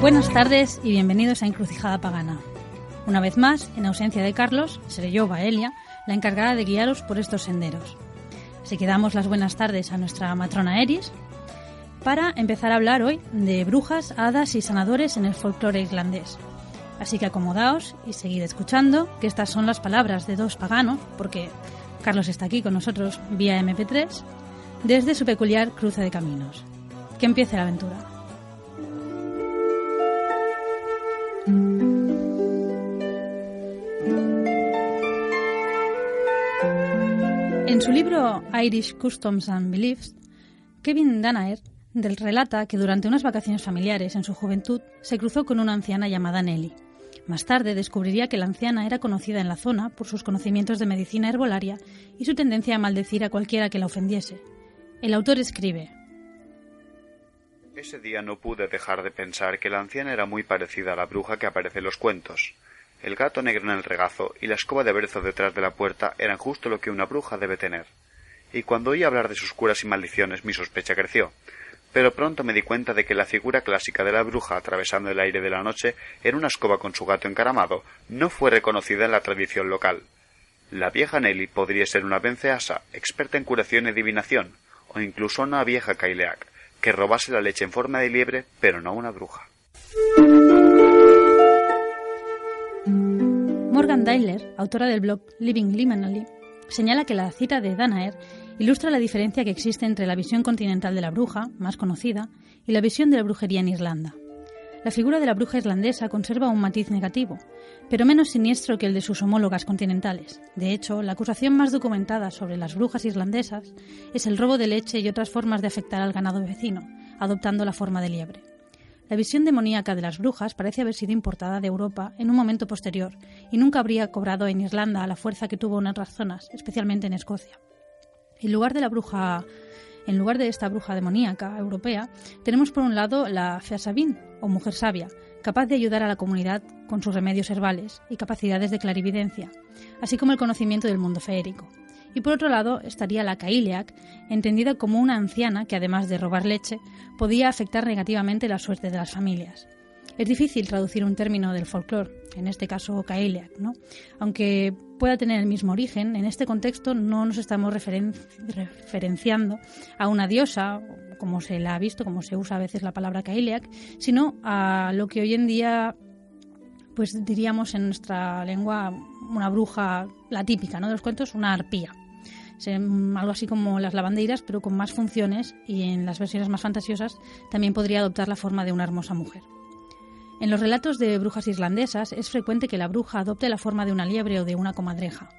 Buenas tardes y bienvenidos a Encrucijada Pagana. Una vez más, en ausencia de Carlos, seré yo, Baelia, la encargada de guiaros por estos senderos. Así que damos las buenas tardes a nuestra matrona Eris para empezar a hablar hoy de brujas, hadas y sanadores en el folclore irlandés. Así que acomodaos y seguid escuchando, que estas son las palabras de dos paganos, porque Carlos está aquí con nosotros vía MP3, desde su peculiar cruce de caminos. Que empiece la aventura. En su libro Irish Customs and Beliefs, Kevin Danaher relata que durante unas vacaciones familiares en su juventud se cruzó con una anciana llamada Nelly. Más tarde descubriría que la anciana era conocida en la zona por sus conocimientos de medicina herbolaria y su tendencia a maldecir a cualquiera que la ofendiese. El autor escribe: Ese día no pude dejar de pensar que la anciana era muy parecida a la bruja que aparece en los cuentos. El gato negro en el regazo y la escoba de berzo detrás de la puerta eran justo lo que una bruja debe tener. Y cuando oí hablar de sus curas y maldiciones, mi sospecha creció. Pero pronto me di cuenta de que la figura clásica de la bruja atravesando el aire de la noche en una escoba con su gato encaramado no fue reconocida en la tradición local. La vieja Nelly podría ser una venceasa, experta en curación y adivinación, o incluso una vieja Kaileak, que robase la leche en forma de liebre, pero no una bruja. Morgan Dyler, autora del blog Living Liminally, señala que la cita de Danaher ilustra la diferencia que existe entre la visión continental de la bruja, más conocida, y la visión de la brujería en Irlanda. La figura de la bruja irlandesa conserva un matiz negativo, pero menos siniestro que el de sus homólogas continentales. De hecho, la acusación más documentada sobre las brujas irlandesas es el robo de leche y otras formas de afectar al ganado vecino, adoptando la forma de liebre. La visión demoníaca de las brujas parece haber sido importada de Europa en un momento posterior y nunca habría cobrado en Irlanda la fuerza que tuvo en otras zonas, especialmente en Escocia. En lugar de esta bruja demoníaca europea, tenemos por un lado la Fea Sabine, o mujer sabia, capaz de ayudar a la comunidad con sus remedios herbales y capacidades de clarividencia, así como el conocimiento del mundo feérico. Y por otro lado estaría la Kaileak, entendida como una anciana que, además de robar leche, podía afectar negativamente la suerte de las familias. Es difícil traducir un término del folclore, en este caso Kaileak, ¿no? Aunque pueda tener el mismo origen, en este contexto no nos estamos referenciando a una diosa, como se la ha visto, como se usa a veces la palabra Kaileak, sino a lo que hoy en día pues diríamos en nuestra lengua una bruja, la típica, ¿no?, de los cuentos, una arpía. Algo así como las lavanderas, pero con más funciones, y en las versiones más fantasiosas también podría adoptar la forma de una hermosa mujer. En los relatos de brujas irlandesas es frecuente que la bruja adopte la forma de una liebre o de una comadreja.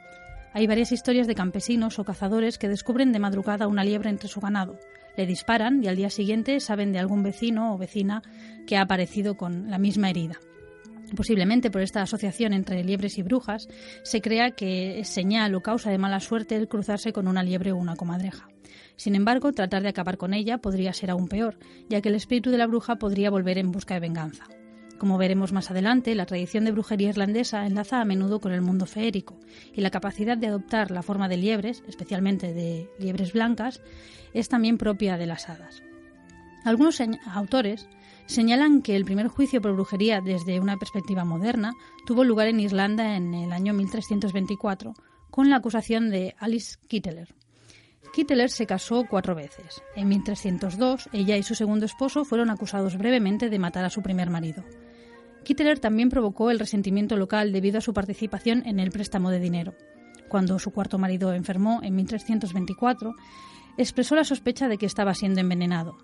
Hay varias historias de campesinos o cazadores que descubren de madrugada una liebre entre su ganado, le disparan y al día siguiente saben de algún vecino o vecina que ha aparecido con la misma herida. Posiblemente por esta asociación entre liebres y brujas se crea que es señal o causa de mala suerte el cruzarse con una liebre o una comadreja. Sin embargo, tratar de acabar con ella podría ser aún peor, ya que el espíritu de la bruja podría volver en busca de venganza. Como veremos más adelante, la tradición de brujería irlandesa enlaza a menudo con el mundo feérico, y la capacidad de adoptar la forma de liebres, especialmente de liebres blancas, es también propia de las hadas. Algunos autores señalan que el primer juicio por brujería desde una perspectiva moderna tuvo lugar en Irlanda en el año 1324, con la acusación de Alice Kitteler. Kitteler se casó 4 veces. En 1302, ella y su segundo esposo fueron acusados brevemente de matar a su primer marido. Kitteler también provocó el resentimiento local debido a su participación en el préstamo de dinero. Cuando su cuarto marido enfermó en 1324, expresó la sospecha de que estaba siendo envenenado.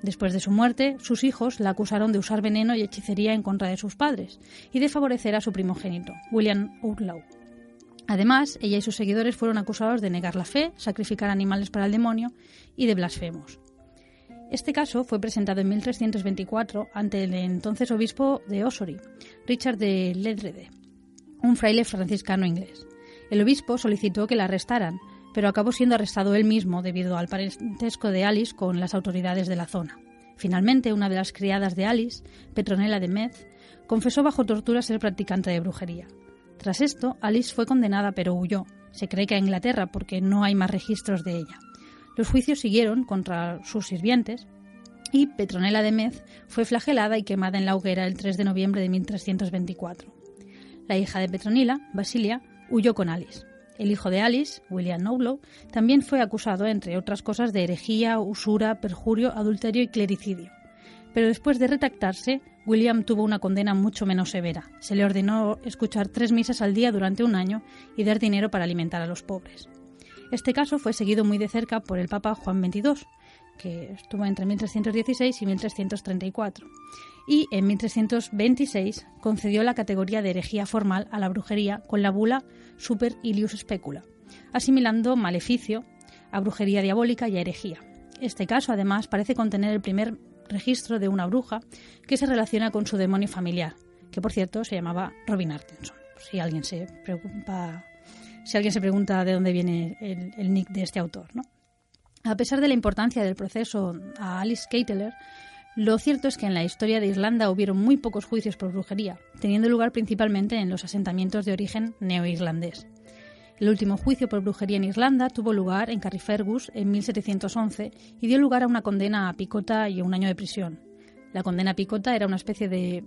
Después de su muerte, sus hijos la acusaron de usar veneno y hechicería en contra de sus padres y de favorecer a su primogénito, William Outlaw. Además, ella y sus seguidores fueron acusados de negar la fe, sacrificar animales para el demonio y de blasfemos. Este caso fue presentado en 1324 ante el entonces obispo de Ossory, Richard de Ledrede, un fraile franciscano inglés. El obispo solicitó que la arrestaran, pero acabó siendo arrestado él mismo debido al parentesco de Alice con las autoridades de la zona. Finalmente, una de las criadas de Alice, Petronella de Metz, confesó bajo tortura ser practicante de brujería. Tras esto, Alice fue condenada pero huyó. Se cree que a Inglaterra porque no hay más registros de ella. Los juicios siguieron contra sus sirvientes y Petronela de Metz fue flagelada y quemada en la hoguera el 3 de noviembre de 1324. La hija de Petronila, Basilia, huyó con Alice. El hijo de Alice, William Knowlow, también fue acusado, entre otras cosas, de herejía, usura, perjurio, adulterio y clericidio. Pero después de retractarse, William tuvo una condena mucho menos severa. Se le ordenó escuchar 3 misas al día durante un año y dar dinero para alimentar a los pobres. Este caso fue seguido muy de cerca por el Papa Juan XXII, que estuvo entre 1316 y 1334, y en 1326 concedió la categoría de herejía formal a la brujería con la bula Super Ilius Specula, asimilando maleficio a brujería diabólica y a herejía. Este caso, además, parece contener el primer registro de una bruja que se relaciona con su demonio familiar, que por cierto se llamaba Robin Atkinson. Si alguien se pregunta de dónde viene el nick de este autor, ¿no? A pesar de la importancia del proceso a Alice Keiteler, lo cierto es que en la historia de Irlanda hubieron muy pocos juicios por brujería, teniendo lugar principalmente en los asentamientos de origen neoirlandés. El último juicio por brujería en Irlanda tuvo lugar en Carrifergus en 1711 y dio lugar a una condena a picota y a 1 año de prisión. La condena a picota era una especie de...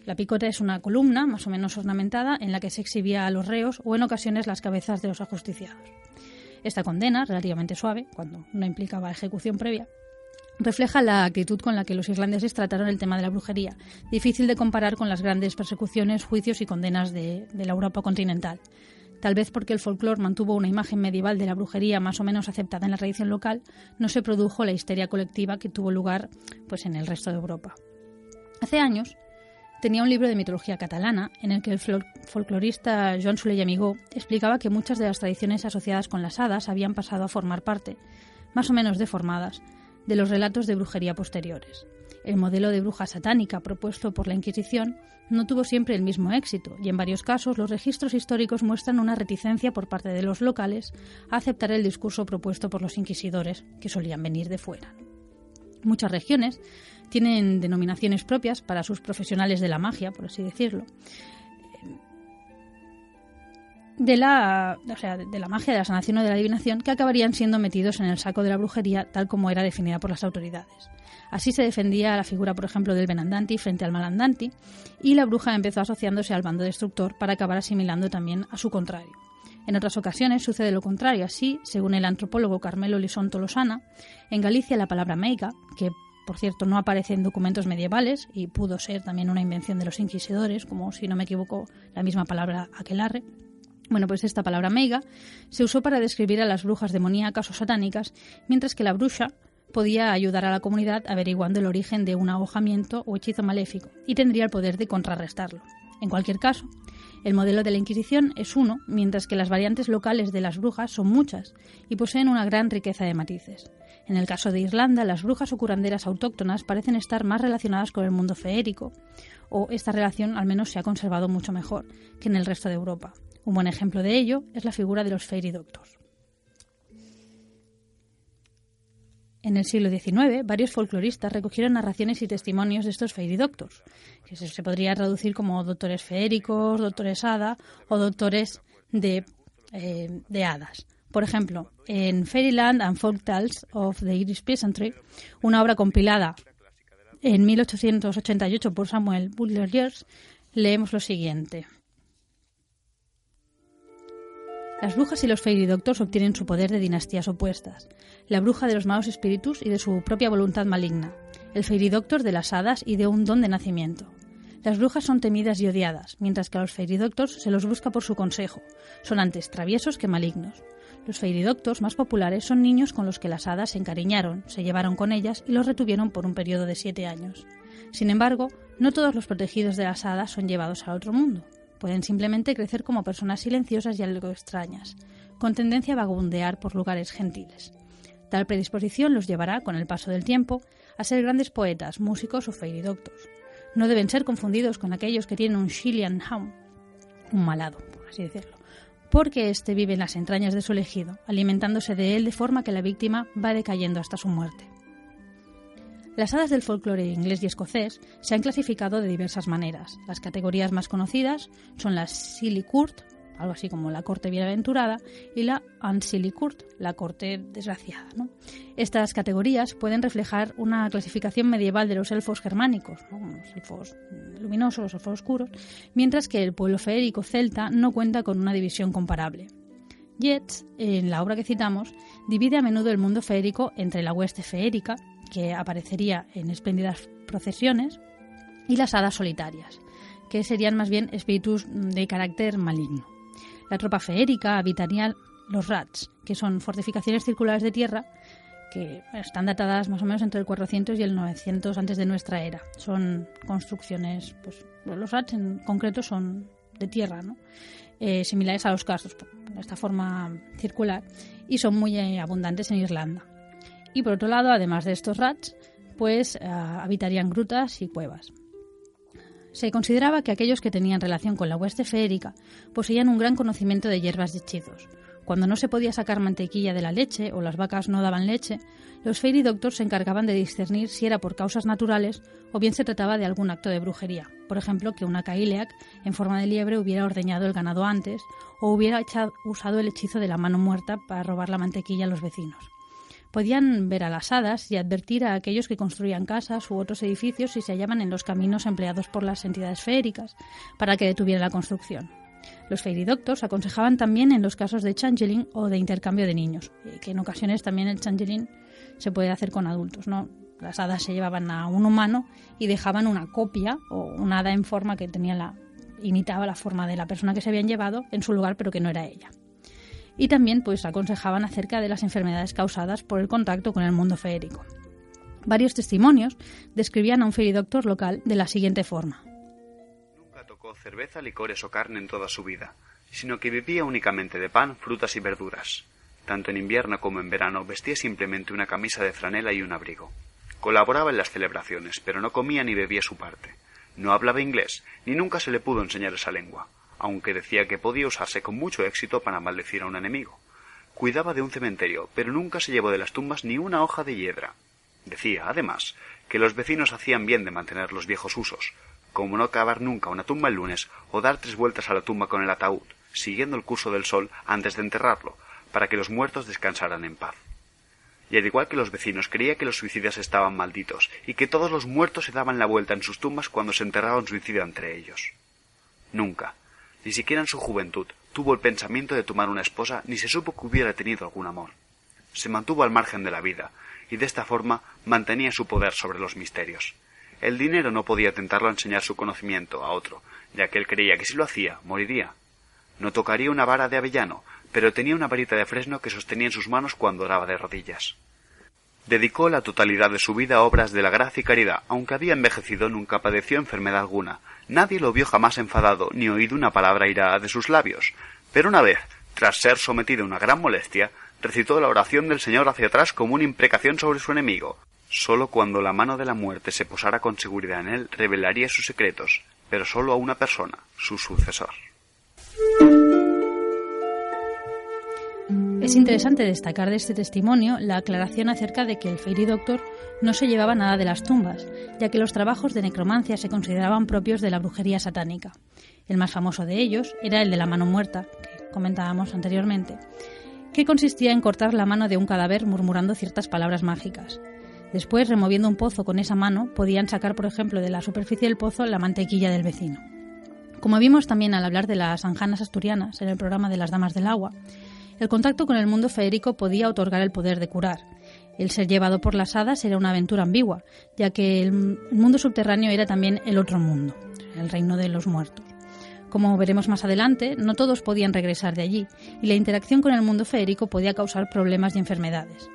la picota es una columna más o menos ornamentada en la que se exhibía a los reos o en ocasiones las cabezas de los ajusticiados. Esta condena, relativamente suave, cuando no implicaba ejecución previa, refleja la actitud con la que los irlandeses trataron el tema de la brujería, difícil de comparar con las grandes persecuciones, juicios y condenas de la Europa continental. Tal vez porque el folclore mantuvo una imagen medieval de la brujería más o menos aceptada en la tradición local, no se produjo la histeria colectiva que tuvo lugar en el resto de Europa. Hace años, tenía un libro de mitología catalana en el que el folclorista Joan Soler i Amigó explicaba que muchas de las tradiciones asociadas con las hadas habían pasado a formar parte, más o menos deformadas, de los relatos de brujería posteriores. El modelo de bruja satánica propuesto por la Inquisición no tuvo siempre el mismo éxito y en varios casos los registros históricos muestran una reticencia por parte de los locales a aceptar el discurso propuesto por los inquisidores, que solían venir de fuera. Muchas regiones tienen denominaciones propias para sus profesionales de la magia, por así decirlo, de la magia, de la sanación o de la adivinación, que acabarían siendo metidos en el saco de la brujería tal como era definida por las autoridades. Así se defendía la figura, por ejemplo, del Benandanti frente al Malandanti, y la bruja empezó asociándose al bando destructor para acabar asimilando también a su contrario. En otras ocasiones sucede lo contrario. Así, según el antropólogo Carmelo Lisón Tolosana, en Galicia la palabra meiga, que por cierto no aparece en documentos medievales y pudo ser también una invención de los inquisidores, como si no me equivoco la misma palabra aquelarre, esta palabra meiga se usó para describir a las brujas demoníacas o satánicas, mientras que la bruxa podía ayudar a la comunidad averiguando el origen de un ahogamiento o hechizo maléfico y tendría el poder de contrarrestarlo. En cualquier caso, el modelo de la Inquisición es uno, mientras que las variantes locales de las brujas son muchas y poseen una gran riqueza de matices. En el caso de Irlanda, las brujas o curanderas autóctonas parecen estar más relacionadas con el mundo feérico, o esta relación al menos se ha conservado mucho mejor que en el resto de Europa. Un buen ejemplo de ello es la figura de los Fairy Doctors. En el siglo XIX, varios folcloristas recogieron narraciones y testimonios de estos Fairy Doctors, que se podría traducir como doctores feéricos, doctores hada o doctores de hadas. Por ejemplo, en Fairyland and Folk Tales of the Irish Peasantry, una obra compilada en 1888 por Samuel Butler Yeats, leemos lo siguiente. Las brujas y los Fairy Doctors obtienen su poder de dinastías opuestas, la bruja de los malos espíritus y de su propia voluntad maligna, el Fairy Doctor de las hadas y de un don de nacimiento. Las brujas son temidas y odiadas, mientras que a los Fairy Doctors se los busca por su consejo, son antes traviesos que malignos. Los Fairy Doctors más populares son niños con los que las hadas se encariñaron, se llevaron con ellas y los retuvieron por un periodo de 7 años. Sin embargo, no todos los protegidos de las hadas son llevados al otro mundo. Pueden simplemente crecer como personas silenciosas y algo extrañas, con tendencia a vagabundear por lugares gentiles. Tal predisposición los llevará, con el paso del tiempo, a ser grandes poetas, músicos o Fairy Doctors. No deben ser confundidos con aquellos que tienen un Shillian Hound, un malado, por así decirlo, porque éste vive en las entrañas de su elegido, alimentándose de él de forma que la víctima va decayendo hasta su muerte. Las hadas del folclore inglés y escocés se han clasificado de diversas maneras. Las categorías más conocidas son las Silly Court, algo así como la corte bienaventurada, y la Ansilikurt, la corte desgraciada, ¿no? Estas categorías pueden reflejar una clasificación medieval de los elfos germánicos, ¿no? Los elfos luminosos, los elfos oscuros, mientras que el pueblo feérico celta no cuenta con una división comparable. Yeats, en la obra que citamos, divide a menudo el mundo feérico entre la hueste feérica, que aparecería en espléndidas procesiones, y las hadas solitarias, que serían más bien espíritus de carácter maligno. La tropa feérica habitaría los rats, que son fortificaciones circulares de tierra que están datadas más o menos entre el 400 y el 900 antes de nuestra era. Son construcciones, pues los rats en concreto son de tierra, ¿no? Similares a los castros, de esta forma circular, y son muy abundantes en Irlanda. Y por otro lado, además de estos rats, pues habitarían grutas y cuevas. Se consideraba que aquellos que tenían relación con la hueste feérica poseían un gran conocimiento de hierbas y hechizos. Cuando no se podía sacar mantequilla de la leche o las vacas no daban leche, los fairy doctors se encargaban de discernir si era por causas naturales o bien se trataba de algún acto de brujería. Por ejemplo, que una Cailleach en forma de liebre hubiera ordeñado el ganado antes o hubiera usado el hechizo de la mano muerta para robar la mantequilla a los vecinos. Podían ver a las hadas y advertir a aquellos que construían casas u otros edificios si se hallaban en los caminos empleados por las entidades feéricas para que detuvieran la construcción. Los fairy doctors aconsejaban también en los casos de changeling o de intercambio de niños, que en ocasiones también el changeling se puede hacer con adultos, ¿no? Las hadas se llevaban a un humano y dejaban una copia o una hada en forma que imitaba la forma de la persona que se habían llevado en su lugar, pero que no era ella. Y también pues aconsejaban acerca de las enfermedades causadas por el contacto con el mundo feérico. Varios testimonios describían a un fairy doctor local de la siguiente forma. Nunca tocó cerveza, licores o carne en toda su vida, sino que vivía únicamente de pan, frutas y verduras. Tanto en invierno como en verano vestía simplemente una camisa de franela y un abrigo. Colaboraba en las celebraciones, pero no comía ni bebía su parte. No hablaba inglés, ni nunca se le pudo enseñar esa lengua, aunque decía que podía usarse con mucho éxito para maldecir a un enemigo. Cuidaba de un cementerio, pero nunca se llevó de las tumbas ni una hoja de hiedra. Decía, además, que los vecinos hacían bien de mantener los viejos usos, como no cavar nunca una tumba el lunes o dar 3 vueltas a la tumba con el ataúd, siguiendo el curso del sol antes de enterrarlo, para que los muertos descansaran en paz. Y al igual que los vecinos, creía que los suicidas estaban malditos, y que todos los muertos se daban la vuelta en sus tumbas cuando se enterraba un suicida entre ellos. Nunca, ni siquiera en su juventud, tuvo el pensamiento de tomar una esposa ni se supo que hubiera tenido algún amor. Se mantuvo al margen de la vida, y de esta forma mantenía su poder sobre los misterios. El dinero no podía tentarlo a enseñar su conocimiento a otro, ya que él creía que si lo hacía, moriría. No tocaría una vara de avellano, pero tenía una varita de fresno que sostenía en sus manos cuando oraba de rodillas. Dedicó la totalidad de su vida a obras de la gracia y caridad. Aunque había envejecido, nunca padeció enfermedad alguna. Nadie lo vio jamás enfadado, ni oído una palabra airada de sus labios. Pero una vez, tras ser sometido a una gran molestia, recitó la oración del Señor hacia atrás como una imprecación sobre su enemigo. Solo cuando la mano de la muerte se posara con seguridad en él, revelaría sus secretos, pero solo a una persona, su sucesor. Es interesante destacar de este testimonio la aclaración acerca de que el fairy doctor no se llevaba nada de las tumbas, ya que los trabajos de necromancia se consideraban propios de la brujería satánica. El más famoso de ellos era el de la mano muerta, que comentábamos anteriormente, que consistía en cortar la mano de un cadáver murmurando ciertas palabras mágicas. Después, removiendo un pozo con esa mano, podían sacar, por ejemplo, de la superficie del pozo la mantequilla del vecino. Como vimos también al hablar de las anjanas asturianas en el programa de las Damas del Agua, el contacto con el mundo feérico podía otorgar el poder de curar. El ser llevado por las hadas era una aventura ambigua, ya que el mundo subterráneo era también el otro mundo, el reino de los muertos. Como veremos más adelante, no todos podían regresar de allí, y la interacción con el mundo feérico podía causar problemas y enfermedades.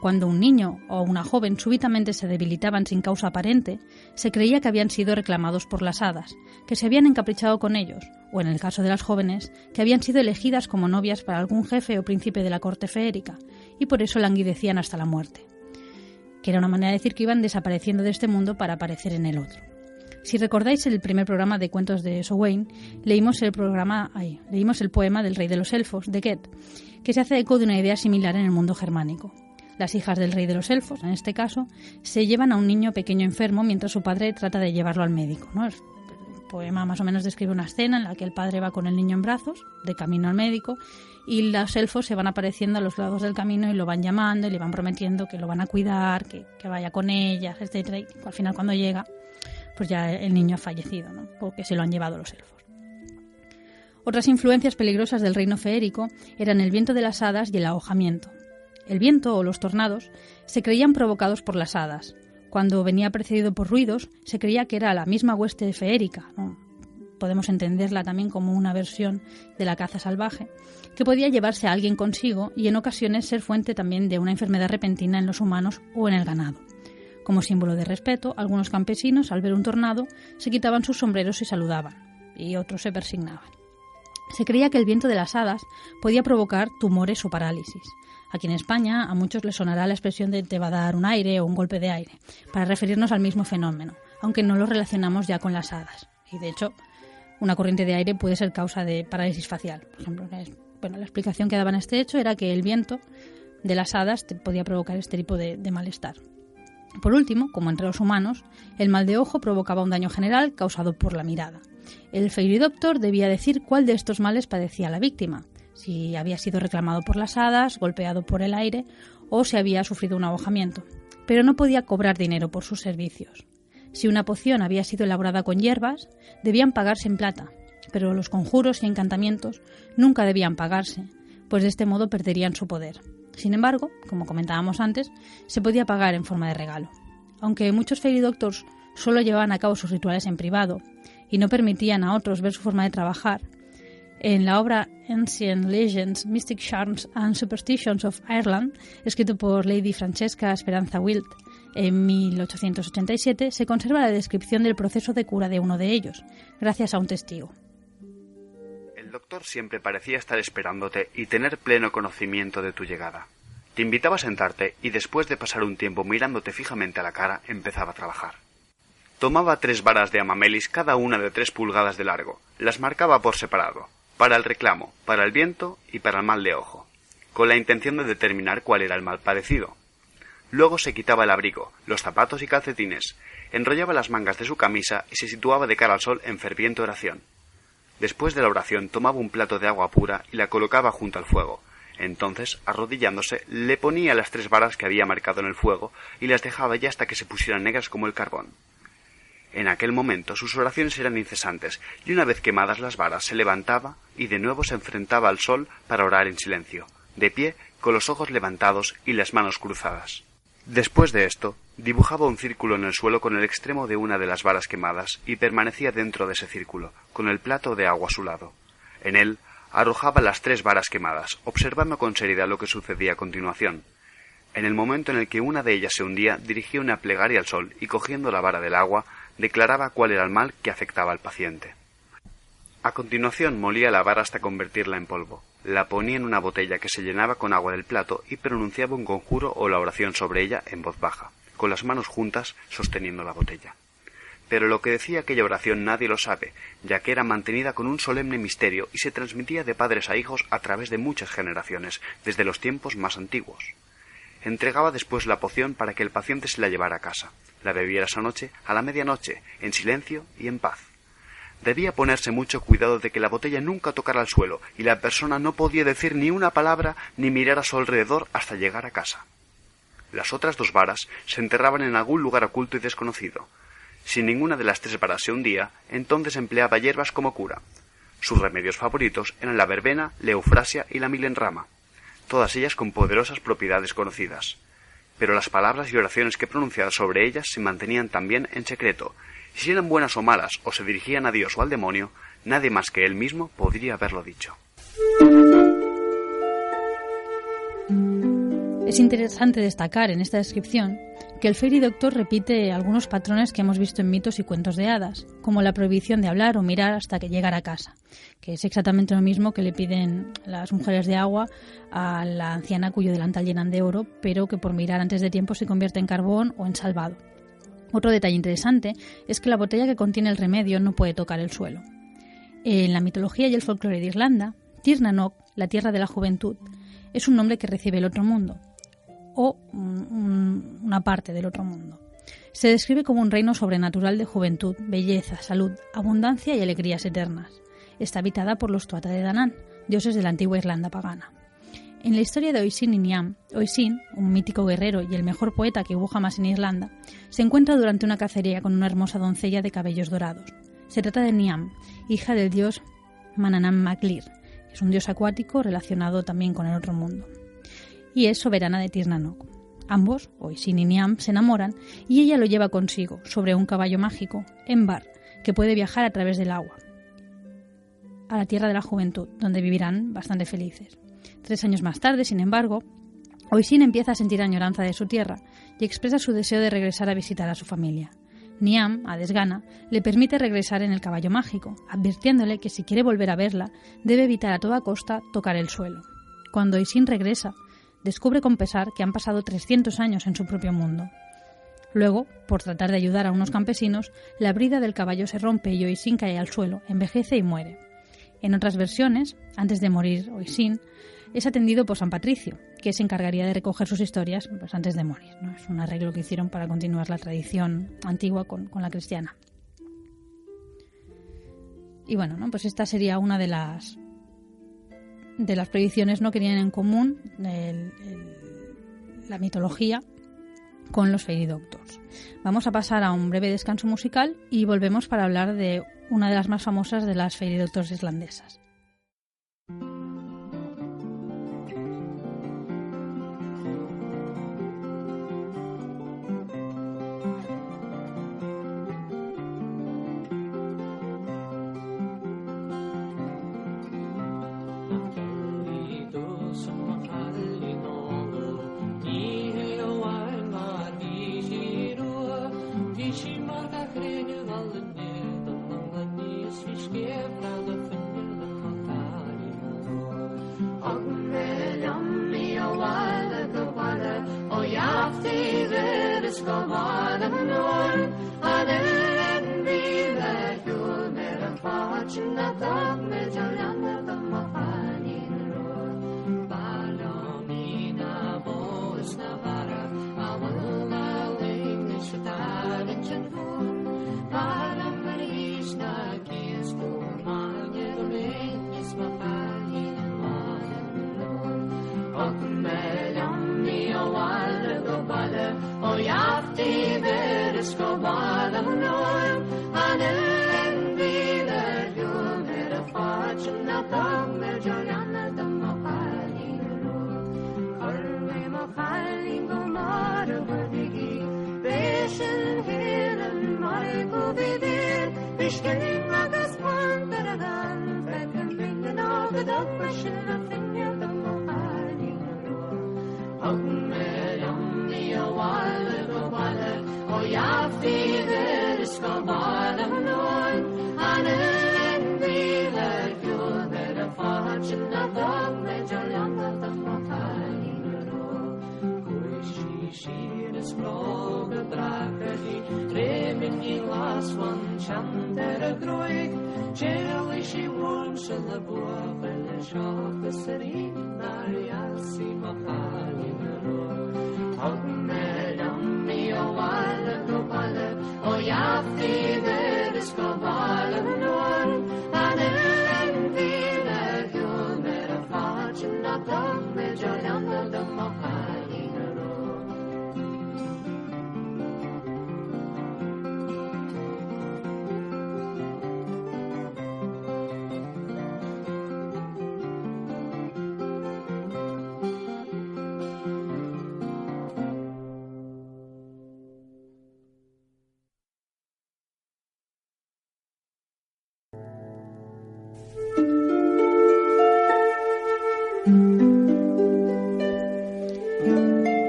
Cuando un niño o una joven súbitamente se debilitaban sin causa aparente, se creía que habían sido reclamados por las hadas, que se habían encaprichado con ellos, o en el caso de las jóvenes, que habían sido elegidas como novias para algún jefe o príncipe de la corte feérica, y por eso languidecían hasta la muerte. Que era una manera de decir que iban desapareciendo de este mundo para aparecer en el otro. Si recordáis el primer programa de cuentos de Sowain, leímos el poema del Rey de los Elfos, de Goethe, que se hace eco de una idea similar en el mundo germánico. Las hijas del rey de los elfos, en este caso, se llevan a un niño pequeño enfermo mientras su padre trata de llevarlo al médico, ¿no? poema más o menos describe una escena en la que el padre va con el niño en brazos, de camino al médico, y los elfos se van apareciendo a los lados del camino y lo van llamando y le van prometiendo que lo van a cuidar, que vaya con ellas, etcétera. Y al final, cuando llega, pues ya el niño ha fallecido, ¿no? Porque se lo han llevado los elfos. Otras influencias peligrosas del reino feérico eran el viento de las hadas y el ahogamiento. El viento o los tornados se creían provocados por las hadas. Cuando venía precedido por ruidos, se creía que era la misma hueste feérica, ¿no? Podemos entenderla también como una versión de la caza salvaje, que podía llevarse a alguien consigo y en ocasiones ser fuente también de una enfermedad repentina en los humanos o en el ganado. Como símbolo de respeto, algunos campesinos, al ver un tornado, se quitaban sus sombreros y saludaban, y otros se persignaban. Se creía que el viento de las hadas podía provocar tumores o parálisis. Aquí en España a muchos les sonará la expresión de te va a dar un aire o un golpe de aire, para referirnos al mismo fenómeno, aunque no lo relacionamos ya con las hadas. Y de hecho, una corriente de aire puede ser causa de parálisis facial. Por ejemplo, la explicación que daban a este hecho era que el viento de las hadas te podía provocar este tipo de malestar. Por último, como entre los humanos, el mal de ojo provocaba un daño general causado por la mirada. El Fairy Doctor debía decir cuál de estos males padecía la víctima, si había sido reclamado por las hadas, golpeado por el aire o si había sufrido un ahogamiento, pero no podía cobrar dinero por sus servicios. Si una poción había sido elaborada con hierbas, debían pagarse en plata, pero los conjuros y encantamientos nunca debían pagarse, pues de este modo perderían su poder. Sin embargo, como comentábamos antes, se podía pagar en forma de regalo. Aunque muchos Fairy Doctors solo llevaban a cabo sus rituales en privado y no permitían a otros ver su forma de trabajar, en la obra Ancient Legends, Mystic Charms and Superstitions of Ireland, escrito por Lady Francesca Esperanza Wild en 1887, se conserva la descripción del proceso de cura de uno de ellos, gracias a un testigo. El doctor siempre parecía estar esperándote y tener pleno conocimiento de tu llegada. Te invitaba a sentarte y después de pasar un tiempo mirándote fijamente a la cara, empezaba a trabajar. Tomaba 3 varas de amamelis, cada una de 3 pulgadas de largo. Las marcaba por separado, para el reclamo, para el viento y para el mal de ojo, con la intención de determinar cuál era el mal padecido. Luego se quitaba el abrigo, los zapatos y calcetines, enrollaba las mangas de su camisa y se situaba de cara al sol en ferviente oración. Después de la oración tomaba un plato de agua pura y la colocaba junto al fuego. Entonces, arrodillándose, le ponía las 3 varas que había marcado en el fuego y las dejaba ya hasta que se pusieran negras como el carbón. En aquel momento sus oraciones eran incesantes, y una vez quemadas las varas se levantaba y de nuevo se enfrentaba al sol para orar en silencio, de pie, con los ojos levantados y las manos cruzadas. Después de esto, dibujaba un círculo en el suelo con el extremo de una de las varas quemadas y permanecía dentro de ese círculo, con el plato de agua a su lado. En él arrojaba las 3 varas quemadas, observando con seriedad lo que sucedía a continuación. En el momento en el que una de ellas se hundía, dirigía una plegaria al sol y, cogiendo la vara del agua, declaraba cuál era el mal que afectaba al paciente. A continuación molía la vara hasta convertirla en polvo, la ponía en una botella que se llenaba con agua del plato y pronunciaba un conjuro o la oración sobre ella en voz baja, con las manos juntas sosteniendo la botella. Pero lo que decía aquella oración nadie lo sabe, ya que era mantenida con un solemne misterio y se transmitía de padres a hijos a través de muchas generaciones, desde los tiempos más antiguos. Entregaba después la poción para que el paciente se la llevara a casa. La bebiera esa noche, a la medianoche, en silencio y en paz. Debía ponerse mucho cuidado de que la botella nunca tocara el suelo, y la persona no podía decir ni una palabra ni mirar a su alrededor hasta llegar a casa. Las otras 2 varas se enterraban en algún lugar oculto y desconocido. Si ninguna de las 3 varas se hundía, entonces empleaba hierbas como cura. Sus remedios favoritos eran la verbena, la eufrasia y la milenrama, todas ellas con poderosas propiedades conocidas. Pero las palabras y oraciones que pronunciaba sobre ellas se mantenían también en secreto, y si eran buenas o malas o se dirigían a Dios o al demonio, nadie más que él mismo podría haberlo dicho. Es interesante destacar en esta descripción que el Fairy Doctor repite algunos patrones que hemos visto en mitos y cuentos de hadas, como la prohibición de hablar o mirar hasta que llegara a casa, que es exactamente lo mismo que le piden las mujeres de agua a la anciana cuyo delantal llenan de oro, pero que por mirar antes de tiempo se convierte en carbón o en salvado. Otro detalle interesante es que la botella que contiene el remedio no puede tocar el suelo. En la mitología y el folclore de Irlanda, Tir na Nog, la tierra de la juventud, es un nombre que recibe el otro mundo, o una parte del otro mundo. Se describe como un reino sobrenatural de juventud, belleza, salud, abundancia y alegrías eternas. Está habitada por los Tuatha de Danann, dioses de la antigua Irlanda pagana. En la historia de Oisin y Niamh, Oisin, un mítico guerrero y el mejor poeta que hubo jamás en Irlanda, se encuentra durante una cacería con una hermosa doncella de cabellos dorados. Se trata de Niamh, hija del dios Manannán Mac Lir, que es un dios acuático relacionado también con el otro mundo, y es soberana de Tir na Nog. Ambos, Oisin y Niamh, se enamoran y ella lo lleva consigo sobre un caballo mágico, Embar, que puede viajar a través del agua, a la tierra de la juventud, donde vivirán bastante felices. 3 años más tarde, sin embargo, Oisin empieza a sentir añoranza de su tierra y expresa su deseo de regresar a visitar a su familia. Niamh, a desgana, le permite regresar en el caballo mágico, advirtiéndole que si quiere volver a verla, debe evitar a toda costa tocar el suelo. Cuando Oisin regresa, descubre con pesar que han pasado 300 años en su propio mundo. Luego, por tratar de ayudar a unos campesinos, la brida del caballo se rompe y Oisin cae al suelo, envejece y muere. En otras versiones, antes de morir Oisin, es atendido por San Patricio, que se encargaría de recoger sus historias pues, antes de morir, ¿no? Es un arreglo que hicieron para continuar la tradición antigua con la cristiana. Y bueno, ¿no? Pues esta sería una de las predicciones, ¿no?, que tienen en común la mitología con los Fairy Doctors. Vamos a pasar a un breve descanso musical y volvemos para hablar de una de las más famosas de las Fairy Doctors islandesas.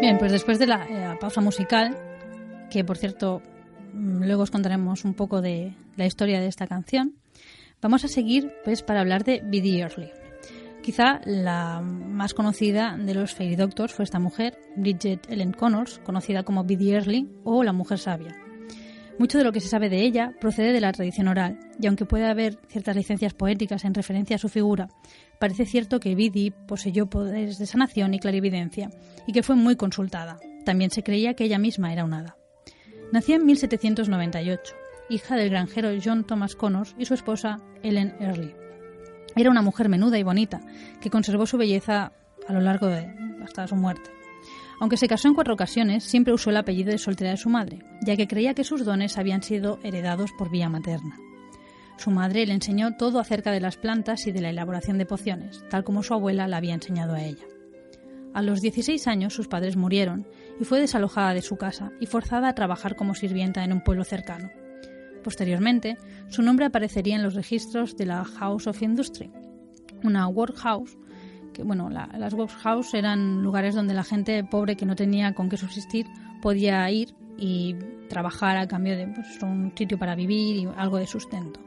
Bien, pues después de la pausa musical, que por cierto luego os contaremos un poco de la historia de esta canción, vamos a seguir pues para hablar de Biddy Earley. Quizá la más conocida de los Fairy Doctors fue esta mujer, Bridget Ellen Connors, conocida como Biddy Earley o la Mujer Sabia. Mucho de lo que se sabe de ella procede de la tradición oral, y aunque puede haber ciertas licencias poéticas en referencia a su figura, parece cierto que Biddy poseyó poderes de sanación y clarividencia, y que fue muy consultada. También se creía que ella misma era un hada. Nació en 1798, hija del granjero John Thomas Connors y su esposa Ellen Early. Era una mujer menuda y bonita, que conservó su belleza a lo largo hasta su muerte. Aunque se casó en 4 ocasiones, siempre usó el apellido de soltera de su madre, ya que creía que sus dones habían sido heredados por vía materna. Su madre le enseñó todo acerca de las plantas y de la elaboración de pociones, tal como su abuela la había enseñado a ella. A los 16 años sus padres murieron y fue desalojada de su casa y forzada a trabajar como sirvienta en un pueblo cercano. Posteriormente, su nombre aparecería en los registros de la House of Industry, una workhouse, que las workhouse eran lugares donde la gente pobre que no tenía con qué subsistir podía ir y trabajar a cambio de un sitio para vivir y algo de sustento.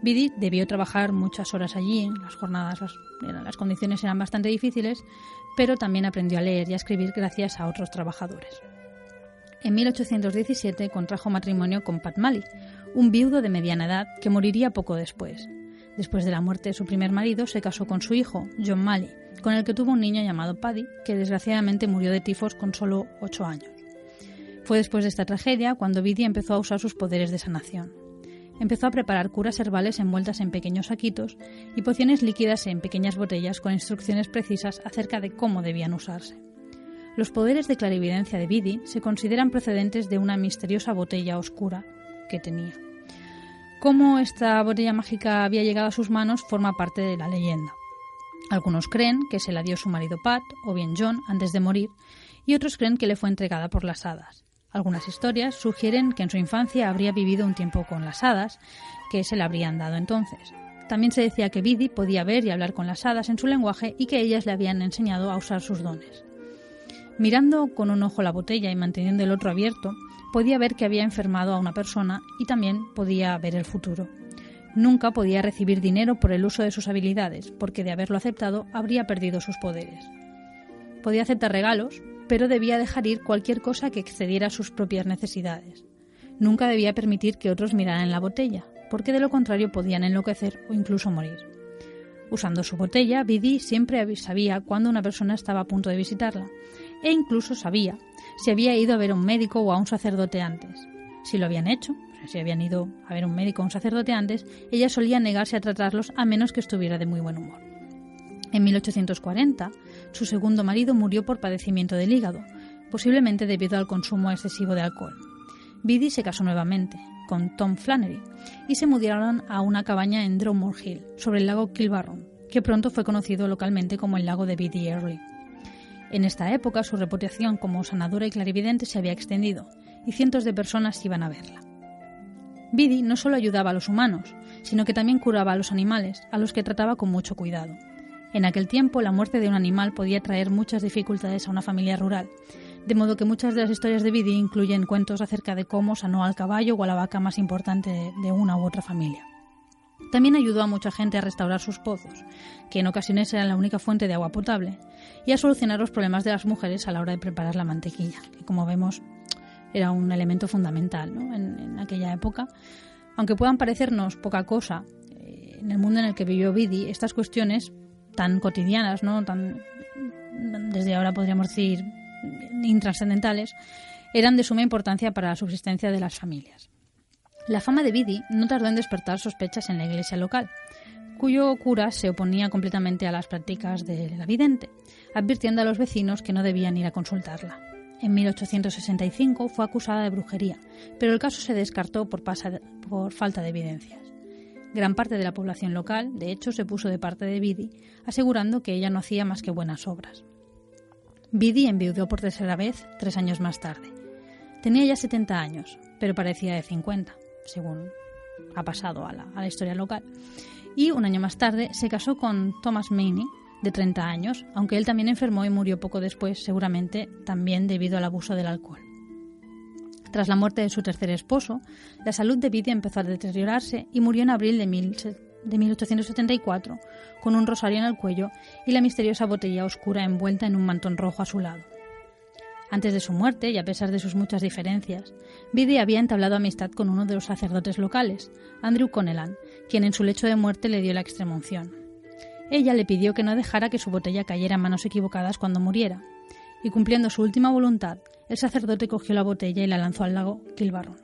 Biddy debió trabajar muchas horas allí, las condiciones eran bastante difíciles, pero también aprendió a leer y a escribir gracias a otros trabajadores. En 1817 contrajo matrimonio con Pat Malley, un viudo de mediana edad que moriría poco después. Después de la muerte de su primer marido, se casó con su hijo, John Malley, con el que tuvo un niño llamado Paddy, que desgraciadamente murió de tifos con solo 8 años. Fue después de esta tragedia cuando Biddy empezó a usar sus poderes de sanación. Empezó a preparar curas herbales envueltas en pequeños saquitos y pociones líquidas en pequeñas botellas con instrucciones precisas acerca de cómo debían usarse. Los poderes de clarividencia de Biddy se consideran procedentes de una misteriosa botella oscura que tenía. Cómo esta botella mágica había llegado a sus manos forma parte de la leyenda. Algunos creen que se la dio su marido Pat o bien John antes de morir, y otros creen que le fue entregada por las hadas. Algunas historias sugieren que en su infancia habría vivido un tiempo con las hadas, que se le habrían dado entonces. También se decía que Biddy podía ver y hablar con las hadas en su lenguaje y que ellas le habían enseñado a usar sus dones. Mirando con un ojo la botella y manteniendo el otro abierto, podía ver que había enfermado a una persona y también podía ver el futuro. Nunca podía recibir dinero por el uso de sus habilidades, porque de haberlo aceptado habría perdido sus poderes. Podía aceptar regalos, pero debía dejar ir cualquier cosa que excediera sus propias necesidades. Nunca debía permitir que otros miraran en la botella, porque de lo contrario podían enloquecer o incluso morir. Usando su botella, Biddy siempre sabía cuándo una persona estaba a punto de visitarla, e incluso sabía si había ido a ver a un médico o a un sacerdote antes. Si lo habían hecho, si habían ido a ver a un médico o a un sacerdote antes, ella solía negarse a tratarlos a menos que estuviera de muy buen humor. En 1840, su segundo marido murió por padecimiento del hígado, posiblemente debido al consumo excesivo de alcohol. Biddy se casó nuevamente, con Tom Flannery, y se mudaron a una cabaña en Dromore Hill, sobre el lago Kilbarron, que pronto fue conocido localmente como el lago de Biddy Early. En esta época, su reputación como sanadora y clarividente se había extendido, y cientos de personas iban a verla. Biddy no solo ayudaba a los humanos, sino que también curaba a los animales, a los que trataba con mucho cuidado. En aquel tiempo, la muerte de un animal podía traer muchas dificultades a una familia rural, de modo que muchas de las historias de Biddy incluyen cuentos acerca de cómo sanó al caballo o a la vaca más importante de una u otra familia. También ayudó a mucha gente a restaurar sus pozos, que en ocasiones eran la única fuente de agua potable, y a solucionar los problemas de las mujeres a la hora de preparar la mantequilla, que como vemos era un elemento fundamental, ¿no? en aquella época. Aunque puedan parecernos poca cosa, en el mundo en el que vivió Biddy, estas cuestiones tan cotidianas, ¿no? Desde ahora podríamos decir intrascendentales, eran de suma importancia para la subsistencia de las familias. La fama de Biddy no tardó en despertar sospechas en la iglesia local, cuyo cura se oponía completamente a las prácticas de la vidente, advirtiendo a los vecinos que no debían ir a consultarla. En 1865 fue acusada de brujería, pero el caso se descartó por falta de evidencias. Gran parte de la población local, de hecho, se puso de parte de Biddy, asegurando que ella no hacía más que buenas obras. Biddy enviudó por tercera vez 3 años más tarde. Tenía ya 70 años, pero parecía de 50, según ha pasado a la historia local. Y un año más tarde se casó con Thomas Maney, de 30 años, aunque él también enfermó y murió poco después, seguramente también debido al abuso del alcohol. Tras la muerte de su tercer esposo, la salud de Biddy empezó a deteriorarse y murió en abril de 1874 con un rosario en el cuello y la misteriosa botella oscura envuelta en un mantón rojo a su lado. Antes de su muerte, y a pesar de sus muchas diferencias, Biddy había entablado amistad con uno de los sacerdotes locales, Andrew Connellan, quien en su lecho de muerte le dio la extremunción. Ella le pidió que no dejara que su botella cayera en manos equivocadas cuando muriera, y cumpliendo su última voluntad, el sacerdote cogió la botella y la lanzó al lago Kilbarron.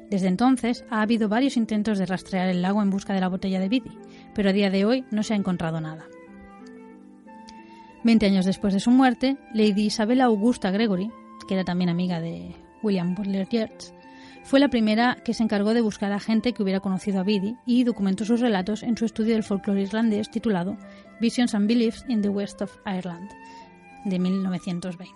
Desde entonces ha habido varios intentos de rastrear el lago en busca de la botella de Bede, pero a día de hoy no se ha encontrado nada. 20 años después de su muerte, Lady Isabella Augusta Gregory, que era también amiga de William Butler Yeats, fue la primera que se encargó de buscar a gente que hubiera conocido a Bede y documentó sus relatos en su estudio del folclore irlandés titulado Visions and Beliefs in the West of Ireland, de 1920.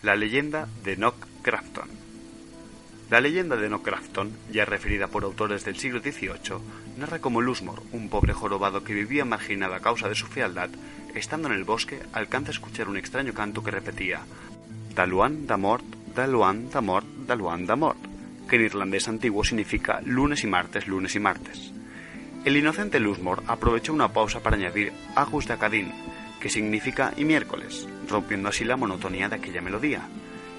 La leyenda de Knockcrafton. La leyenda de Knockcrafton, ya referida por autores del siglo XVIII, narra cómo Lusmore, un pobre jorobado que vivía marginado a causa de su fealdad, estando en el bosque, alcanza a escuchar un extraño canto que repetía Daluan da mort, Daluan da mort, Daluan da mort, que en irlandés antiguo significa lunes y martes, lunes y martes. El inocente Lusmore aprovechó una pausa para añadir Agus da Cadín, que significa y miércoles, rompiendo así la monotonía de aquella melodía.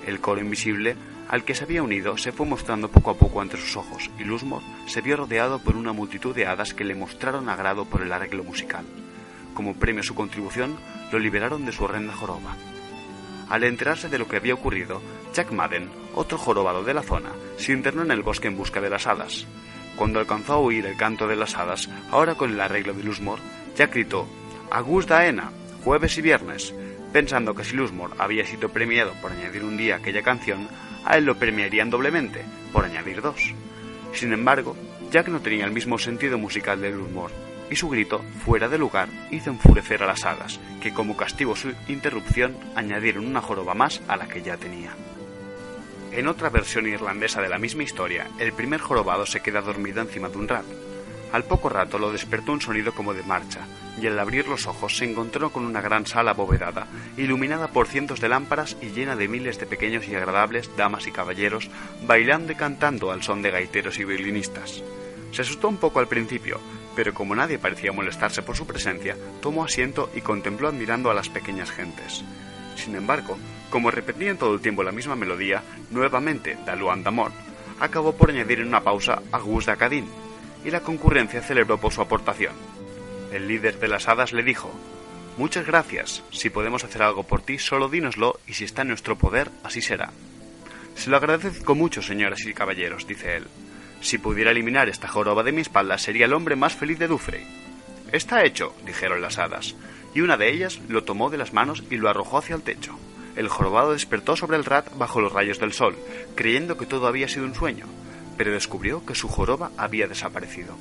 El coro invisible al que se había unido se fue mostrando poco a poco ante sus ojos, y Lusmore se vio rodeado por una multitud de hadas que le mostraron agrado por el arreglo musical. Como premio a su contribución, lo liberaron de su horrenda joroba. Al enterarse de lo que había ocurrido, Jack Madden, otro jorobado de la zona, se internó en el bosque en busca de las hadas. Cuando alcanzó a oír el canto de las hadas, ahora con el arreglo de Lusmore, Jack gritó «Agus da Ena», jueves y viernes, pensando que si Lusmore había sido premiado por añadir un día a aquella canción, a él lo premiarían doblemente, por añadir dos. Sin embargo, Jack no tenía el mismo sentido musical de Lusmore, y su grito, fuera de lugar, hizo enfurecer a las hadas, que como castigo a su interrupción, añadieron una joroba más a la que ya tenía. En otra versión irlandesa de la misma historia, el primer jorobado se queda dormido encima de un rat. Al poco rato lo despertó un sonido como de marcha, y al abrir los ojos se encontró con una gran sala abovedada, iluminada por cientos de lámparas y llena de miles de pequeños y agradables damas y caballeros, bailando y cantando al son de gaiteros y violinistas. Se asustó un poco al principio, pero como nadie parecía molestarse por su presencia, tomó asiento y contempló admirando a las pequeñas gentes. Sin embargo, como repetían todo el tiempo la misma melodía, nuevamente Daluan da mort, acabó por añadir en una pausa Agus da Cadín, y la concurrencia celebró por su aportación. El líder de las hadas le dijo: «Muchas gracias, si podemos hacer algo por ti, solo dínoslo, y si está en nuestro poder, así será». Se lo agradezco mucho, señoras y caballeros, dice él. Si pudiera eliminar esta joroba de mi espalda, sería el hombre más feliz de Dufrey. Está hecho, dijeron las hadas, y una de ellas lo tomó de las manos y lo arrojó hacia el techo. El jorobado despertó sobre el Rat bajo los rayos del sol, creyendo que todo había sido un sueño, pero descubrió que su joroba había desaparecido.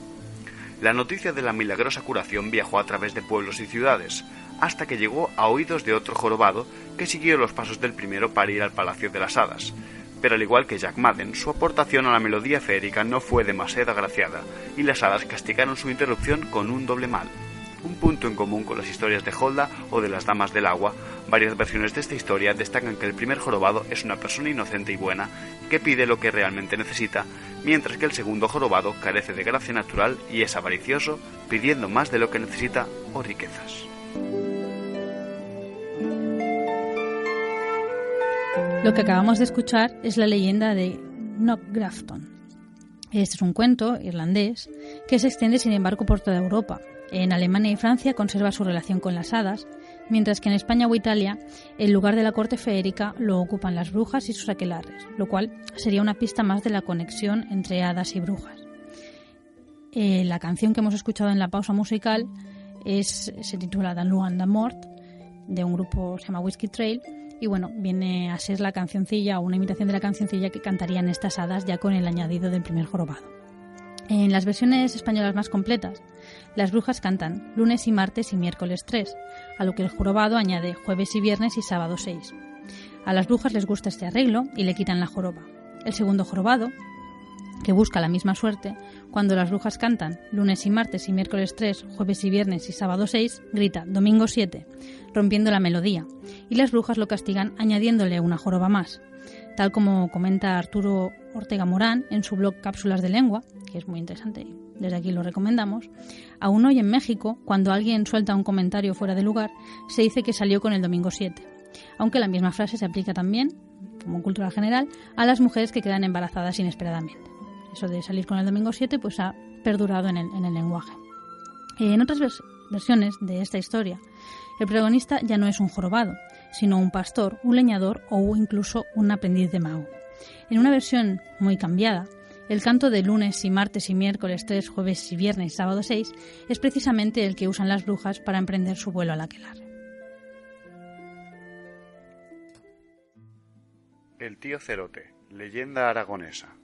La noticia de la milagrosa curación viajó a través de pueblos y ciudades, hasta que llegó a oídos de otro jorobado que siguió los pasos del primero para ir al Palacio de las Hadas. Pero al igual que Jack Madden, su aportación a la melodía feérica no fue demasiado agraciada, y las hadas castigaron su interrupción con un doble mal. Un punto en común con las historias de Holda o de las Damas del Agua, varias versiones de esta historia destacan que el primer jorobado es una persona inocente y buena, que pide lo que realmente necesita, mientras que el segundo jorobado carece de gracia natural y es avaricioso, pidiendo más de lo que necesita o riquezas. Lo que acabamos de escuchar es la leyenda de Knockgrafton. Este es un cuento irlandés que se extiende sin embargo por toda Europa. En Alemania y Francia conserva su relación con las hadas, mientras que en España o Italia el lugar de la corte feérica lo ocupan las brujas y sus aquelarres, lo cual sería una pista más de la conexión entre hadas y brujas. La canción que hemos escuchado en la pausa musical se titula Dan Luan da Mort, de un grupo que se llama Whiskey Trail, y bueno, viene a ser la cancioncilla o una imitación de la cancioncilla que cantarían estas hadas ya con el añadido del primer jorobado. En las versiones españolas más completas, las brujas cantan lunes y martes y miércoles 3, a lo que el jorobado añade jueves y viernes y sábado 6. A las brujas les gusta este arreglo y le quitan la joroba. El segundo jorobado, que busca la misma suerte, cuando las brujas cantan lunes y martes y miércoles 3, jueves y viernes y sábado 6, grita domingo 7, rompiendo la melodía, y las brujas lo castigan añadiéndole una joroba más. Tal como comenta Arturo Ortega Morán en su blog Cápsulas de Lengua, que es muy interesante, desde aquí lo recomendamos, aún hoy en México, cuando alguien suelta un comentario fuera de lugar, se dice que salió con el domingo 7, aunque la misma frase se aplica también, como cultura general, a las mujeres que quedan embarazadas inesperadamente. Eso de salir con el domingo 7 pues ha perdurado en el lenguaje. En otras versiones de esta historia, el protagonista ya no es un jorobado, sino un pastor, un leñador o incluso un aprendiz de mago. En una versión muy cambiada, el canto de lunes y martes y miércoles 3, jueves y viernes y sábado 6 es precisamente el que usan las brujas para emprender su vuelo al aquelarre. El tío Cerote, leyenda aragonesa.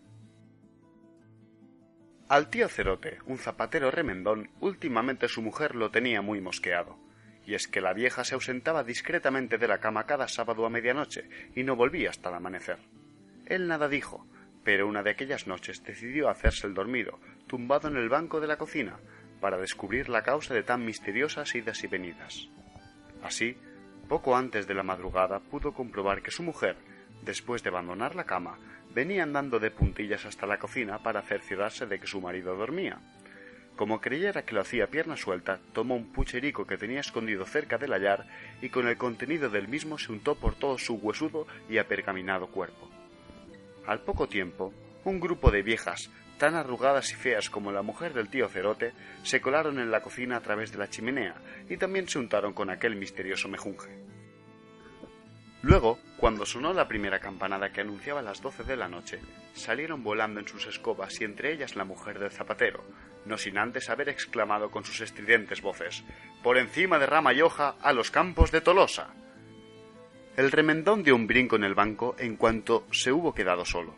Al tío Cerote, un zapatero remendón, últimamente su mujer lo tenía muy mosqueado. Y es que la vieja se ausentaba discretamente de la cama cada sábado a medianoche y no volvía hasta el amanecer. Él nada dijo, pero una de aquellas noches decidió hacerse el dormido, tumbado en el banco de la cocina, para descubrir la causa de tan misteriosas idas y venidas. Así, poco antes de la madrugada pudo comprobar que su mujer, después de abandonar la cama, venía andando de puntillas hasta la cocina para cerciorarse de que su marido dormía. Como creyera que lo hacía pierna suelta, tomó un pucherico que tenía escondido cerca del hayar y con el contenido del mismo se untó por todo su huesudo y apergaminado cuerpo. Al poco tiempo, un grupo de viejas, tan arrugadas y feas como la mujer del tío Cerote, se colaron en la cocina a través de la chimenea y también se untaron con aquel misterioso mejunje. Luego, cuando sonó la primera campanada que anunciaba las 12 de la noche, salieron volando en sus escobas y entre ellas la mujer del zapatero, no sin antes haber exclamado con sus estridentes voces: «¡Por encima de Rama y Hoja a los campos de Tolosa!». El remendón dio un brinco en el banco en cuanto se hubo quedado solo,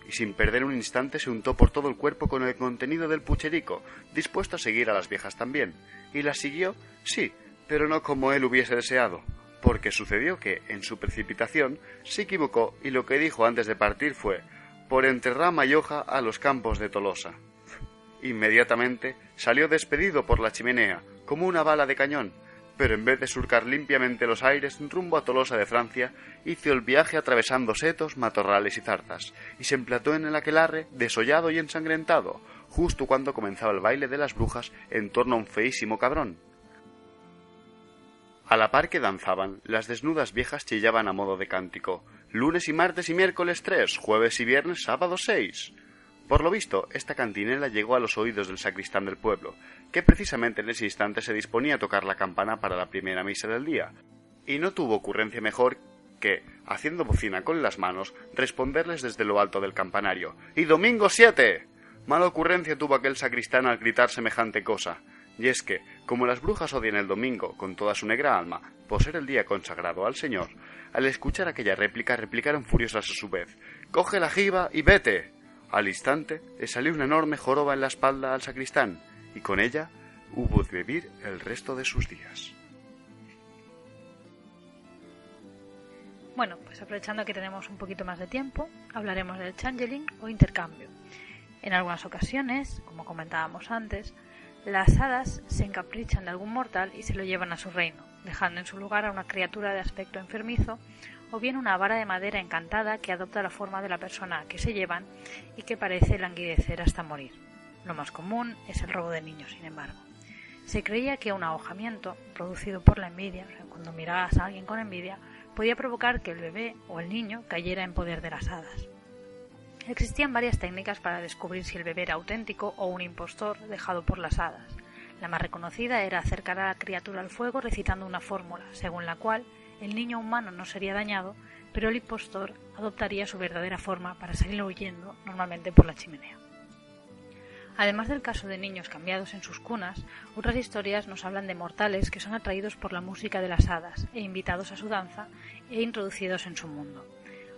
y sin perder un instante se untó por todo el cuerpo con el contenido del pucherico, dispuesto a seguir a las viejas también. ¿Y las siguió? Sí, pero no como él hubiese deseado, porque sucedió que, en su precipitación, se equivocó y lo que dijo antes de partir fue: «Por entre Rama y Hoja a los campos de Tolosa». Inmediatamente salió despedido por la chimenea, como una bala de cañón, pero en vez de surcar limpiamente los aires rumbo a Tolosa de Francia, hizo el viaje atravesando setos, matorrales y zarzas, y se emplató en el aquelarre, desollado y ensangrentado, justo cuando comenzaba el baile de las brujas en torno a un feísimo cabrón. A la par que danzaban, las desnudas viejas chillaban a modo de cántico: «Lunes y martes y miércoles 3, jueves y viernes, sábado 6». Por lo visto, esta cantinela llegó a los oídos del sacristán del pueblo, que precisamente en ese instante se disponía a tocar la campana para la primera misa del día, y no tuvo ocurrencia mejor que, haciendo bocina con las manos, responderles desde lo alto del campanario: ¡Y domingo 7! Mala ocurrencia tuvo aquel sacristán al gritar semejante cosa, y es que, como las brujas odian el domingo con toda su negra alma, por ser el día consagrado al Señor, al escuchar aquella réplica replicaron furiosas a su vez: «¡Coge la jiba y vete!». Al instante le salió una enorme joroba en la espalda al sacristán, y con ella hubo de vivir el resto de sus días. Bueno, pues aprovechando que tenemos un poquito más de tiempo, hablaremos del changeling o intercambio. En algunas ocasiones, como comentábamos antes, las hadas se encaprichan de algún mortal y se lo llevan a su reino, dejando en su lugar a una criatura de aspecto enfermizo o bien una vara de madera encantada que adopta la forma de la persona a que se llevan y que parece languidecer hasta morir. Lo más común es el robo de niños, sin embargo. Se creía que un ahogamiento producido por la envidia, o sea, cuando mirabas a alguien con envidia, podía provocar que el bebé o el niño cayera en poder de las hadas. Existían varias técnicas para descubrir si el bebé era auténtico o un impostor dejado por las hadas. La más reconocida era acercar a la criatura al fuego recitando una fórmula, según la cual el niño humano no sería dañado, pero el impostor adoptaría su verdadera forma para salir huyendo, normalmente por la chimenea. Además del caso de niños cambiados en sus cunas, otras historias nos hablan de mortales que son atraídos por la música de las hadas e invitados a su danza e introducidos en su mundo.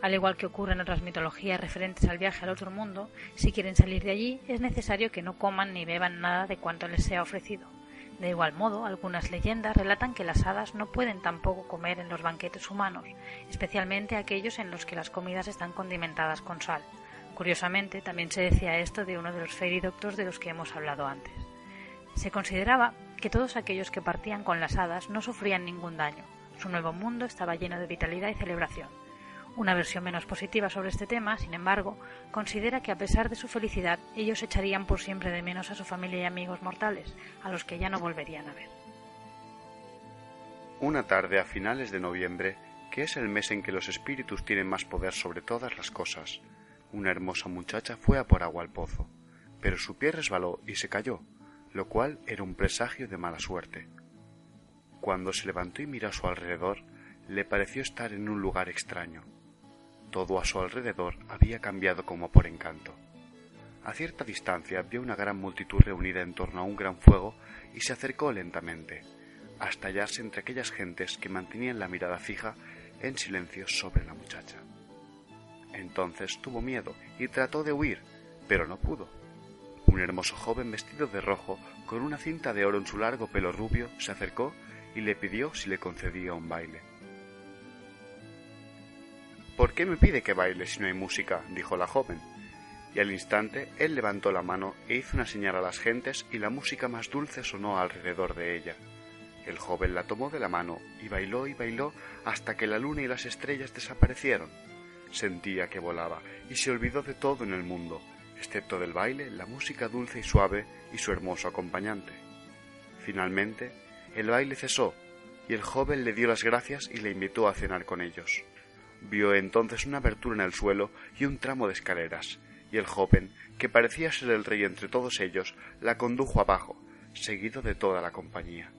Al igual que ocurre en otras mitologías referentes al viaje al otro mundo, si quieren salir de allí es necesario que no coman ni beban nada de cuanto les sea ofrecido. De igual modo, algunas leyendas relatan que las hadas no pueden tampoco comer en los banquetes humanos, especialmente aquellos en los que las comidas están condimentadas con sal. Curiosamente, también se decía esto de uno de los fairy doctors de los que hemos hablado antes. Se consideraba que todos aquellos que partían con las hadas no sufrían ningún daño. Su nuevo mundo estaba lleno de vitalidad y celebración. Una versión menos positiva sobre este tema, sin embargo, considera que a pesar de su felicidad, ellos echarían por siempre de menos a su familia y amigos mortales, a los que ya no volverían a ver. Una tarde a finales de noviembre, que es el mes en que los espíritus tienen más poder sobre todas las cosas, una hermosa muchacha fue a por agua al pozo, pero su pie resbaló y se cayó, lo cual era un presagio de mala suerte. Cuando se levantó y miró a su alrededor, le pareció estar en un lugar extraño. Todo a su alrededor había cambiado como por encanto. A cierta distancia vio una gran multitud reunida en torno a un gran fuego y se acercó lentamente, hasta hallarse entre aquellas gentes que mantenían la mirada fija en silencio sobre la muchacha. Entonces tuvo miedo y trató de huir, pero no pudo. Un hermoso joven vestido de rojo, con una cinta de oro en su largo pelo rubio, se acercó y le pidió si le concedía un baile. «¿Por qué me pide que baile si no hay música?», dijo la joven. Y al instante él levantó la mano e hizo una señal a las gentes y la música más dulce sonó alrededor de ella. El joven la tomó de la mano y bailó hasta que la luna y las estrellas desaparecieron. Sentía que volaba y se olvidó de todo en el mundo, excepto del baile, la música dulce y suave y su hermoso acompañante. Finalmente, el baile cesó y el joven le dio las gracias y le invitó a cenar con ellos. Vio entonces una abertura en el suelo y un tramo de escaleras, y el joven, que parecía ser el rey entre todos ellos, la condujo abajo, seguido de toda la compañía.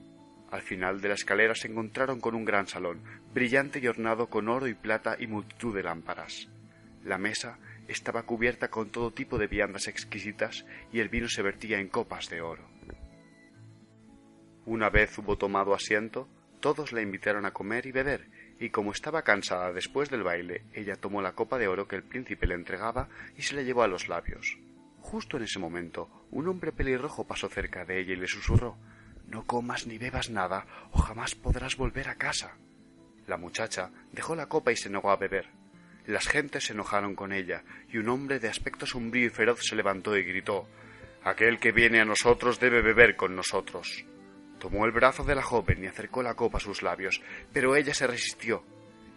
Al final de la escalera se encontraron con un gran salón, brillante y ornado con oro y plata y multitud de lámparas. La mesa estaba cubierta con todo tipo de viandas exquisitas y el vino se vertía en copas de oro. Una vez hubo tomado asiento, todos la invitaron a comer y beber, y como estaba cansada después del baile, ella tomó la copa de oro que el príncipe le entregaba y se la llevó a los labios. Justo en ese momento, un hombre pelirrojo pasó cerca de ella y le susurró: «No comas ni bebas nada, o jamás podrás volver a casa». La muchacha dejó la copa y se negó a beber. Las gentes se enojaron con ella, y un hombre de aspecto sombrío y feroz se levantó y gritó: «Aquel que viene a nosotros debe beber con nosotros». Tomó el brazo de la joven y acercó la copa a sus labios, pero ella se resistió.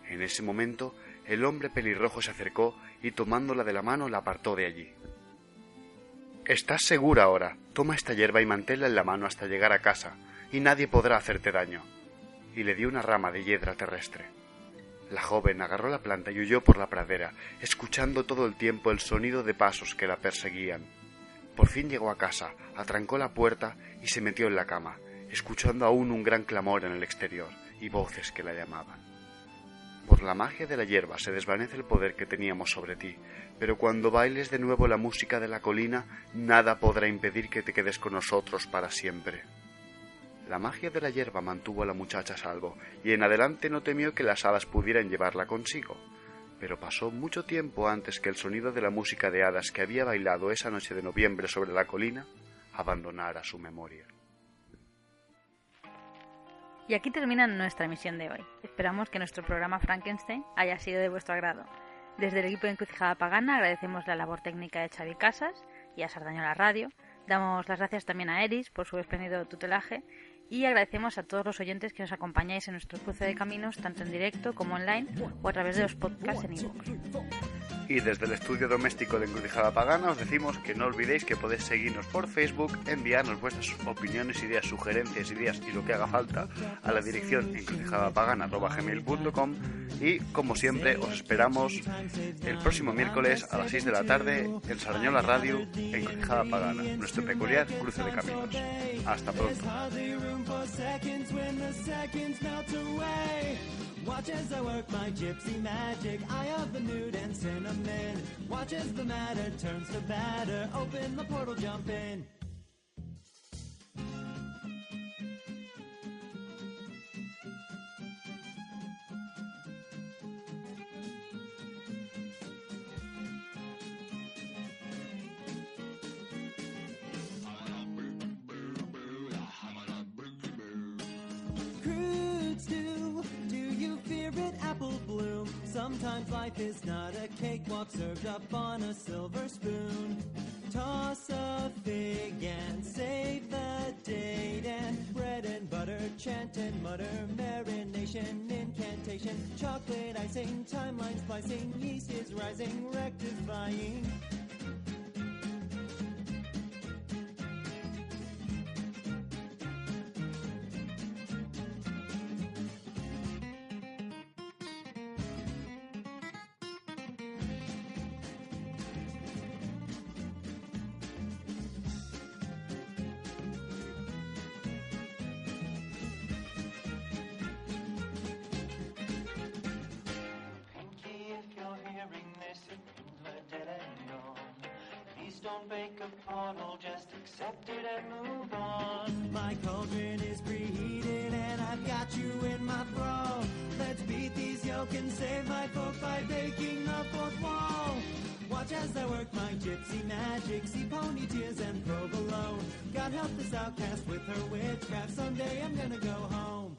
En ese momento, el hombre pelirrojo se acercó y tomándola de la mano la apartó de allí. «Estás segura ahora, toma esta hierba y manténla en la mano hasta llegar a casa, y nadie podrá hacerte daño». Y le dio una rama de hiedra terrestre. La joven agarró la planta y huyó por la pradera, escuchando todo el tiempo el sonido de pasos que la perseguían. Por fin llegó a casa, atrancó la puerta y se metió en la cama, escuchando aún un gran clamor en el exterior y voces que la llamaban. Por la magia de la hierba se desvanece el poder que teníamos sobre ti, pero cuando bailes de nuevo la música de la colina, nada podrá impedir que te quedes con nosotros para siempre. La magia de la hierba mantuvo a la muchacha a salvo, y en adelante no temió que las hadas pudieran llevarla consigo. Pero pasó mucho tiempo antes que el sonido de la música de hadas que había bailado esa noche de noviembre sobre la colina abandonara su memoria. Y aquí termina nuestra emisión de hoy. Esperamos que nuestro programa Frankenstein haya sido de vuestro agrado. Desde el equipo de Encrucijada Pagana agradecemos la labor técnica de Xavi Casas y a Sardañola Radio. Damos las gracias también a Eris por su espléndido tutelaje y agradecemos a todos los oyentes que nos acompañáis en nuestro cruce de caminos, tanto en directo como online o a través de los podcasts en iVoox. Y desde el estudio doméstico de Encrucijada Pagana os decimos que no olvidéis que podéis seguirnos por Facebook, enviarnos vuestras opiniones, ideas, sugerencias, ideas y lo que haga falta a la dirección encrucijadapagana@gmail.com y, como siempre, os esperamos el próximo miércoles a las 6 de la tarde en Sardañola Radio, Encrucijada Pagana, nuestro peculiar cruce de caminos. Hasta pronto. Watch as I work my gypsy magic, eye of the nude and cinnamon. Watch as the matter turns to batter, open the portal, jump in. Apple bloom. Sometimes life is not a cakewalk served up on a silver spoon. Toss a fig and save the date, and bread and butter, chant and mutter, marination, incantation, chocolate icing, timeline splicing, yeast is rising, rectifying. Don't bake a portal, just accept it and move on. My cauldron is preheated and I've got you in my thrall. Let's beat these yoke and save my folk by baking the fourth wall. Watch as I work my gypsy magic, see pony tears and provolone. God help this outcast with her witchcraft, someday I'm gonna go home.